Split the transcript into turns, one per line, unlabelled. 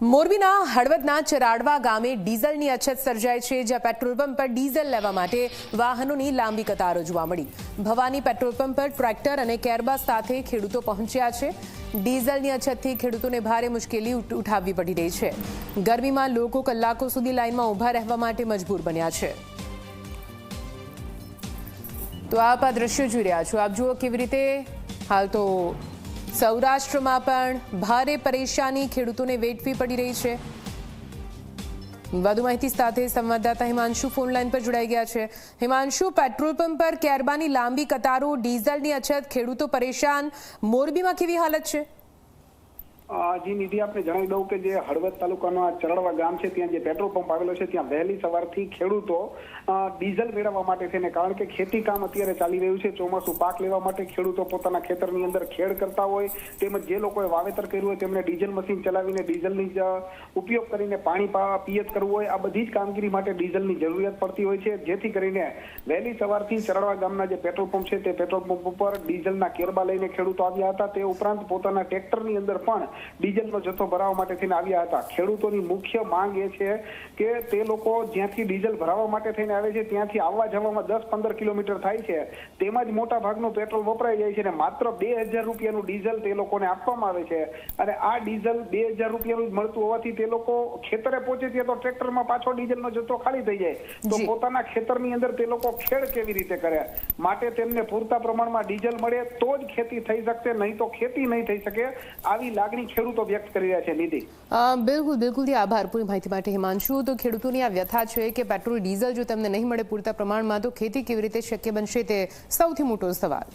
મોરબીના હળવદના ચરાડવા ગામે ડીઝલની અછત સર્જાઈ છે, જ્યાં પેટ્રોલ પંપ પર ડીઝલ લેવા માટે વાહનોની લાંબી કતારો જોવા મળી। ભવાની પેટ્રોલ પંપ પર ટ્રેક્ટર અને કેરબા સાથે ખેડૂતો પહોંચ્યા છે। ડીઝલની અછતથી ખેડૂતોને ભારે મુશ્કેલી ઉઠાવવી પડી રહી છે। ગરમીમાં લોકો કલાકો સુધી લાઇનમાં ઊભા રહેવા માટે મજબૂર બન્યા છે। તો આપ આ દ્રશ્યો જોઈ રહ્યા છો। આપ જુઓ કેવી રીતે હાલ તો સૌરાષ્ટ્રમાં પણ ભારે પરેશાની ખેડૂતોને વેઠવી પડી રહી છે। વધુ માહિતી સાથે સંવાદદાતા હિમાંશુ ફોન લાઈન પર જોડાઈ ગયા છે। હિમાંશુ, પેટ્રોલ પંપ પર કેરબાની લાંબી કતારો, ડીઝલની અછત, ખેડૂતો પરેશાન, મોરબીમાં કેવી હાલત છે?
જી નિધિ, આપણે જણાવી દઉં કે જે હળવદ તાલુકાનો ચરાડવા ગામ છે, ત્યાં જે પેટ્રોલ પંપ આવેલો છે, ત્યાં વહેલી સવારથી ખેડૂતો ડીઝલ મેળવવા માટે થઈને, કારણ કે ખેતી કામ અત્યારે ચાલી રહ્યું છે, ચોમાસું પાક લેવા માટે ખેડૂતો પોતાના ખેતરની અંદર ખેડ કરતા હોય, તેમજ જે લોકોએ વાવેતર કર્યું હોય તેમણે ડીઝલ મશીન ચલાવીને ડીઝલની ઉપયોગ કરીને પાણી પિયત કરવું હોય, આ બધી જ કામગીરી માટે ડીઝલની જરૂરિયાત પડતી હોય છે। જેથી કરીને વહેલી સવારથી ચરાડવા ગામના જે પેટ્રોલ પંપ છે તે પેટ્રોલ પંપ ઉપર ડીઝલના કેરબા લઈને ખેડૂતો આવ્યા હતા। તે ઉપરાંત પોતાના ટ્રેક્ટરની અંદર પણ ડીઝલનો જથ્થો ભરાવવા માટે થઈને આવ્યા હતા। ખેડૂતોની મુખ્ય માંગ એ છે કે તે લોકો જ્યાંથી ડીઝલ ભરાવવા માટે થઈને આવે છે ત્યાંથી આવવા જવામાં 10-15 કિલોમીટર થાય છે, તેમાં જ મોટા ભાગનું પેટ્રોલ વપરાઈ જાય છે અને માત્ર 2000 રૂપિયાનું ડીઝલ તે લોકોને આપવામાં આવે છે। અને આ ડીઝલ 2000 રૂપિયાનું મળતું હોવાથી તે લોકો ખેતરે પહોંચે ત્યાં તો ટ્રેક્ટરમાં પાછો ડીઝલનો જથ્થો ખાલી થઈ જાય, તો પોતાના ખેતરની અંદર તે લોકો ખેડ કેવી રીતે કરે? માટે તેમને પૂરતા પ્રમાણમાં ડીઝલ મળે તો જ ખેતી થઈ શકશે, નહીં તો ખેતી નહીં થઈ શકે, આવી લાગણી ખેડૂતો વ્યક્ત કરી રહ્યા છે। નિધિ,
બિલકુલ આભાર પૂરી માહિતી માટે હિમાંશુ। તો ખેડૂતોની આ વ્યથા છે કે પેટ્રોલ ડીઝલ જો તેમને નહીં મળે પૂરતા પ્રમાણમાં તો ખેતી કેવી રીતે શક્ય બનશે, તે સૌથી મોટો સવાલ।